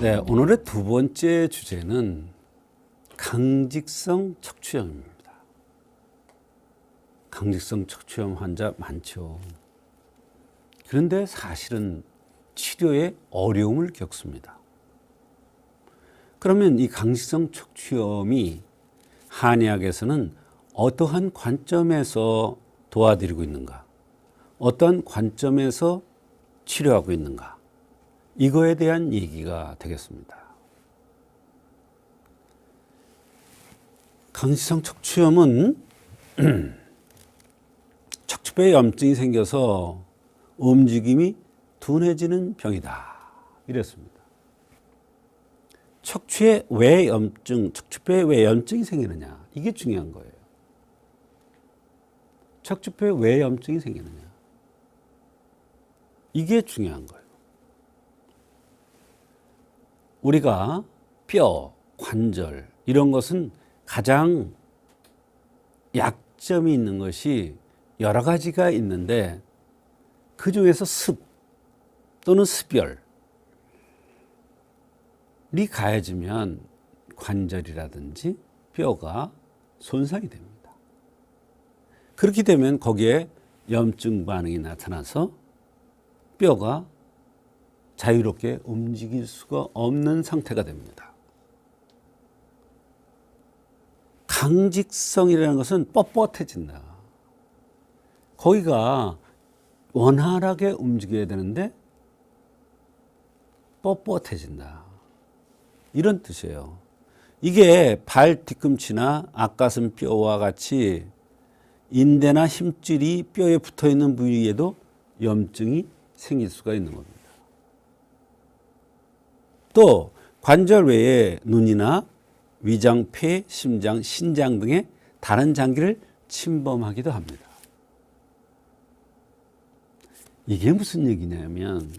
네, 오늘의 두 번째 주제는 강직성 척추염입니다. 강직성 척추염 환자 많죠. 그런데 사실은 치료에 어려움을 겪습니다. 그러면 이 강직성 척추염이 한의학에서는 어떠한 관점에서 도와드리고 있는가? 어떠한 관점에서 치료하고 있는가? 이거에 대한 얘기가 되겠습니다. 강직성 척추염은 척추뼈에 염증이 생겨서 움직임이 둔해지는 병이다. 이랬습니다. 척추에 왜 염증, 척추뼈에 왜 염증이 생기느냐? 이게 중요한 거예요. 척추뼈에 왜 염증이 생기느냐? 이게 중요한 거예요. 우리가 뼈, 관절 이런 것은 가장 약점이 있는 것이 여러 가지가 있는데 그 중에서 습 또는 습열이 가해지면 관절이라든지 뼈가 손상이 됩니다. 그렇게 되면 거기에 염증 반응이 나타나서 뼈가 자유롭게 움직일 수가 없는 상태가 됩니다. 강직성이라는 것은 뻣뻣해진다. 거기가 원활하게 움직여야 되는데 뻣뻣해진다. 이런 뜻이에요. 이게 발 뒤꿈치나 앞가슴 뼈와 같이 인대나 힘줄이 뼈에 붙어있는 부위에도 염증이 생길 수가 있는 겁니다. 또 관절 외에 눈이나 위장, 폐, 심장, 신장 등의 다른 장기를 침범하기도 합니다. 이게 무슨 얘기냐면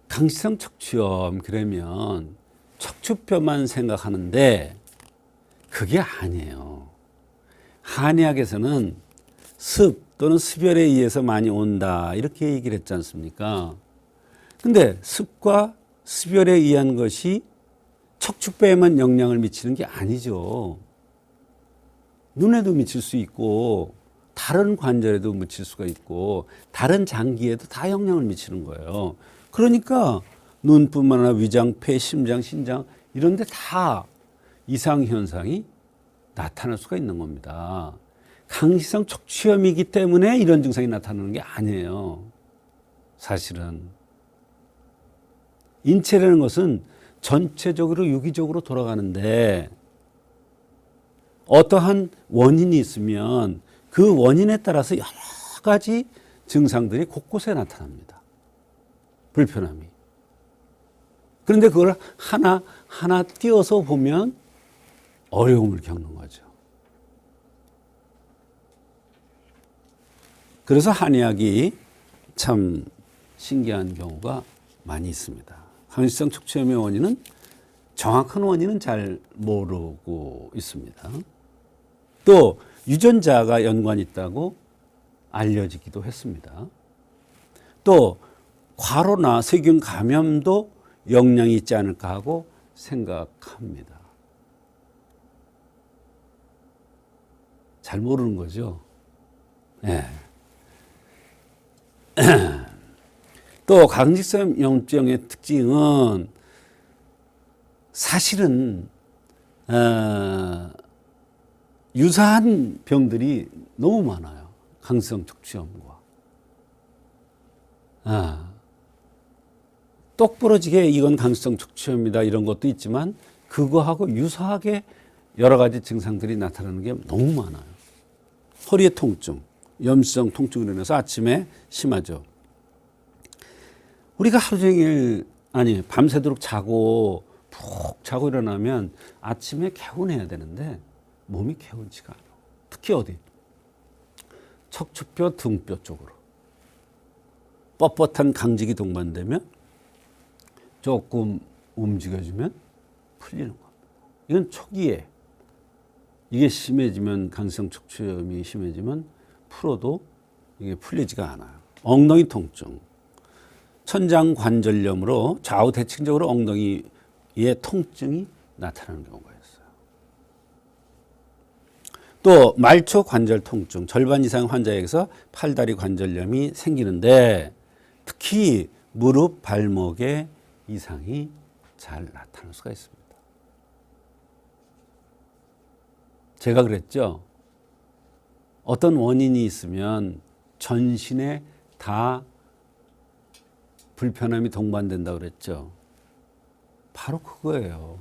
강직성 척추염 그러면 척추뼈만 생각하는데 그게 아니에요. 한의학에서는 습 또는 습열에 의해서 많이 온다 이렇게 얘기를 했지 않습니까? 근데 습과 습열에 의한 것이 척추뼈에만 영향을 미치는 게 아니죠. 눈에도 미칠 수 있고 다른 관절에도 미칠 수가 있고 다른 장기에도 다 영향을 미치는 거예요. 그러니까 눈뿐만 아니라 위장, 폐, 심장, 신장 이런 데 다 이상현상이 나타날 수가 있는 겁니다. 강직성 척추염이기 때문에 이런 증상이 나타나는 게 아니에요. 사실은. 인체라는 것은 전체적으로 유기적으로 돌아가는데 어떠한 원인이 있으면 그 원인에 따라서 여러 가지 증상들이 곳곳에 나타납니다. 불편함이. 그런데 그걸 하나 띄어서 보면 어려움을 겪는 거죠. 그래서 한의학이 참 신기한 경우가 많이 있습니다. 강직성 척추염의 원인은 정확한 원인은 잘 모르고 있습니다. 또 유전자가 연관이 있다고 알려지기도 했습니다. 또 과로나 세균 감염도 영향이 있지 않을까 하고 생각합니다. 잘 모르는 거죠. 네. 또 강직성 염증의 특징은 사실은 유사한 병들이 너무 많아요. 강직성 척추염과. 똑부러지게 이건 강직성 척추염이다 이런 것도 있지만 그거하고 유사하게 여러 가지 증상들이 나타나는 게 너무 많아요. 허리의 통증, 염증성 통증으로 인해서 아침에 심하죠. 우리가 하루 종일 밤새도록 자고 푹 자고 일어나면 아침에 개운해야 되는데 몸이 개운치가 않아. 특히 어디? 척추뼈, 등뼈 쪽으로. 뻣뻣한 강직이 동반되면 조금 움직여주면 풀리는 겁니다. 이건 초기에 이게 심해지면 강직성 척추염이 심해지면 풀어도 이게 풀리지가 않아요. 엉덩이 통증. 천장관절염으로 좌우 대칭적으로 엉덩이에 통증이 나타나는 경우가 있어요. 또 말초 관절 통증, 절반 이상 환자에게서 팔다리 관절염이 생기는데 특히 무릎, 발목에 이상이 잘 나타날 수가 있습니다. 제가 그랬죠. 어떤 원인이 있으면 전신에 다 불편함이 동반된다고 그랬죠. 바로 그거예요.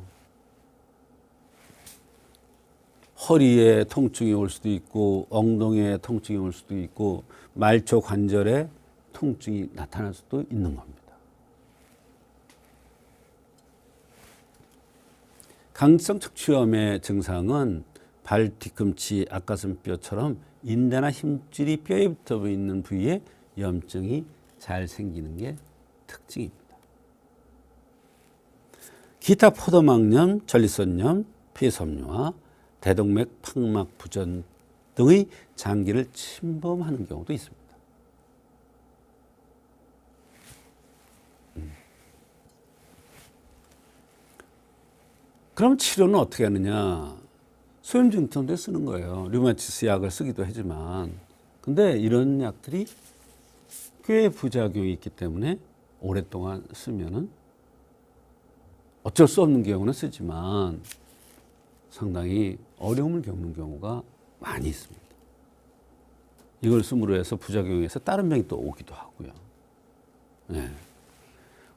허리에 통증이 올 수도 있고 엉덩이에 통증이 올 수도 있고 말초 관절에 통증이 나타날 수도 있는 겁니다. 강성 척추염의 증상은 발 뒤꿈치, 앞가슴뼈처럼 인대나 힘줄이 뼈에 붙어 있는 부위에 염증이 잘 생기는 게 특징입니다. 기타 포도막염, 전립선염, 폐섬유화, 대동맥 판막 부전 등의 장기를 침범하는 경우도 있습니다. 그럼 치료는 어떻게 하느냐? 소염증통제 쓰는 거예요. 류마티스 약을 쓰기도 하지만. 근데 이런 약들이 꽤 부작용이 있기 때문에 오랫동안 쓰면은 어쩔 수 없는 경우는 쓰지만 상당히 어려움을 겪는 경우가 많이 있습니다. 이걸 쓰므로 해서 부작용에서 다른 병이 또 오기도 하고요. 네.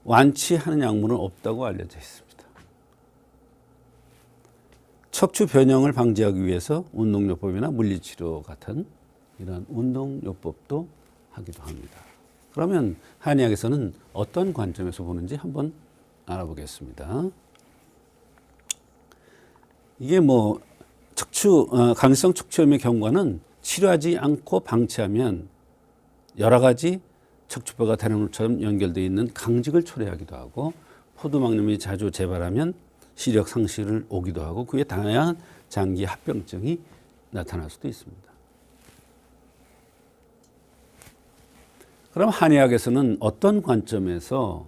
완치하는 약물은 없다고 알려져 있습니다. 척추 변형을 방지하기 위해서 운동요법이나 물리치료 같은 이런 운동요법도 하기도 합니다. 그러면 한의학에서는 어떤 관점에서 보는지 한번 알아보겠습니다. 이게 강성 척추염의 경과는 치료하지 않고 방치하면 여러 가지 척추뼈가 대나무처럼 연결되어 있는 강직을 초래하기도 하고 포도막염이 자주 재발하면 시력 상실을 오기도 하고 그에 다양한 장기 합병증이 나타날 수도 있습니다. 그럼 한의학에서는 어떤 관점에서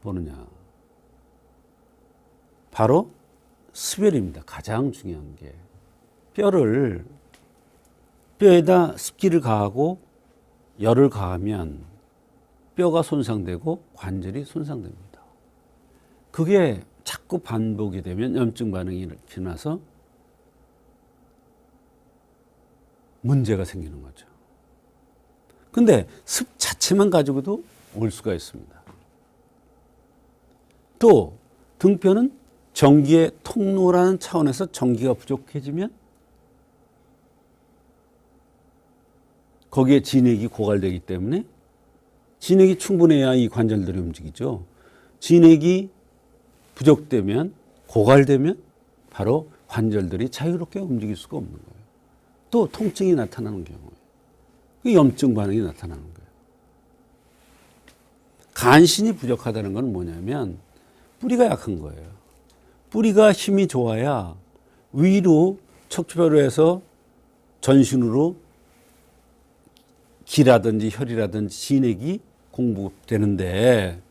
보느냐? 바로 습열입니다. 가장 중요한 게 뼈에다 습기를 가하고 열을 가하면 뼈가 손상되고 관절이 손상됩니다. 그게 자꾸 반복이 되면 염증 반응이 일어나서 문제가 생기는 거죠. 근데 습 자체만 가지고도 올 수가 있습니다. 또 등뼈는 전기의 통로라는 차원에서 전기가 부족해지면 거기에 진액이 고갈되기 때문에 진액이 충분해야 이 관절들이 움직이죠. 진액이 부족되면 고갈되면 바로 관절들이 자유롭게 움직일 수가 없는 거예요. 또 통증이 나타나는 경우에 염증 반응이 나타나는 거예요. 간신이 부족하다는 건 뭐냐면 뿌리가 약한 거예요. 뿌리가 힘이 좋아야 위로 척추뼈로 해서 전신으로 기라든지 혈이라든지 진액이 공급되는데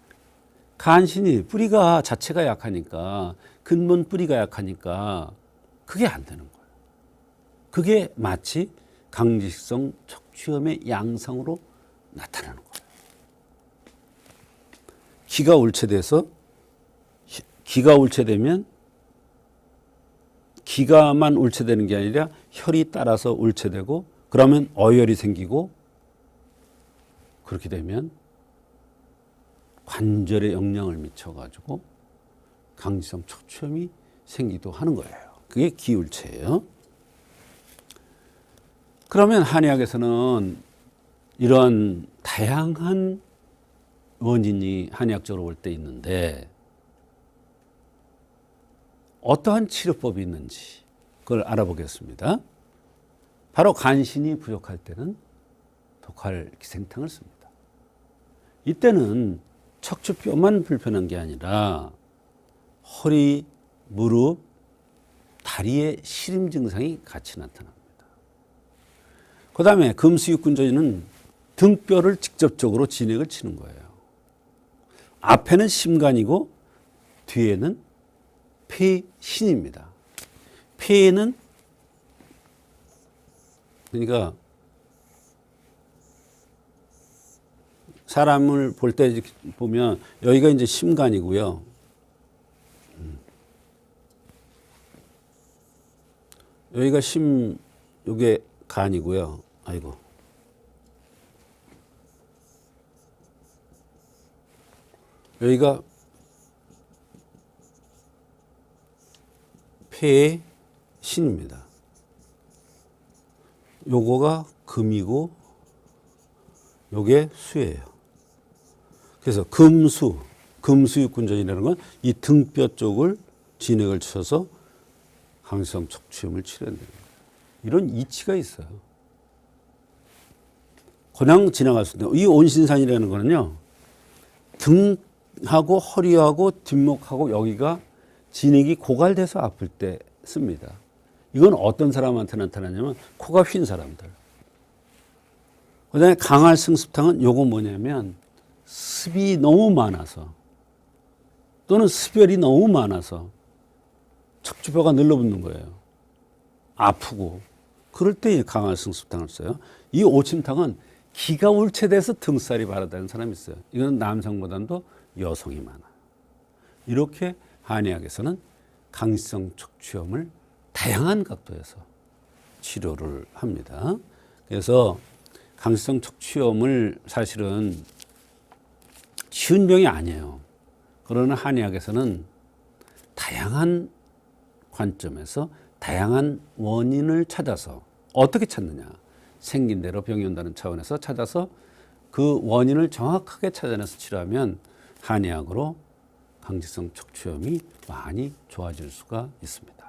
간신이 뿌리가 자체가 약하니까 근본 뿌리가 약하니까 그게 안 되는 거예요. 그게 마치 강직성 척추염의 양상으로 나타나는 거예요. 기가 울체되면 기가만 울체되는 게 아니라 혈이 따라서 울체되고 그러면 어혈이 생기고 그렇게 되면 관절에 영향을 미쳐가지고 강직성 척추염이 생기기도 하는 거예요. 그게 기울체예요. 그러면 한의학에서는 이런 다양한 원인이 한의학적으로 볼 때 있는데 어떠한 치료법이 있는지 그걸 알아보겠습니다. 바로 간신이 부족할 때는 독할 기생탕을 씁니다. 이때는 척추뼈만 불편한 게 아니라 허리, 무릎, 다리의 시림 증상이 같이 나타납니다. 그 다음에 금수육근조제는 등뼈를 직접적으로 진액을 치는 거예요. 앞에는 심간이고 뒤에는 폐신입니다. 폐는 그러니까 사람을 볼 때 보면 여기가 이제 심간이고요. 여기가 요게 간이고요. 아이고. 여기가 폐의 신입니다. 요거가 금이고 요게 수예요. 그래서 금수육군전이라는 건 이 등뼈 쪽을 진액을 쳐서 강성 척추염을 치료한다는 거예요. 이런 이치가 있어요. 그냥 지나갈 수 있는데 이 온신산이라는 거는요. 등하고 허리하고 뒷목하고 여기가 진액이 고갈돼서 아플 때 씁니다. 이건 어떤 사람한테 나타나냐면 코가 휜 사람들. 그다음에 강활승습탕은 요거 뭐냐면 습이 너무 많아서 또는 습열이 너무 많아서 척추뼈가 늘러붙는 거예요. 아프고 그럴 때 강활승습탕을 써요. 이 오침탕은 기가 울체돼서 등살이 바라다는 사람이 있어요. 이건 남성보다도 여성이 많아요. 이렇게 한의학에서는 강성 척추염을 다양한 각도에서 치료를 합니다. 그래서 강성 척추염을 사실은 쉬운 병이 아니에요. 그러나 한의학에서는 다양한 관점에서 다양한 원인을 찾아서 어떻게 찾느냐. 생긴 대로 병이 온다는 차원에서 찾아서 그 원인을 정확하게 찾아내서 치료하면 한의학으로 강직성 척추염이 많이 좋아질 수가 있습니다.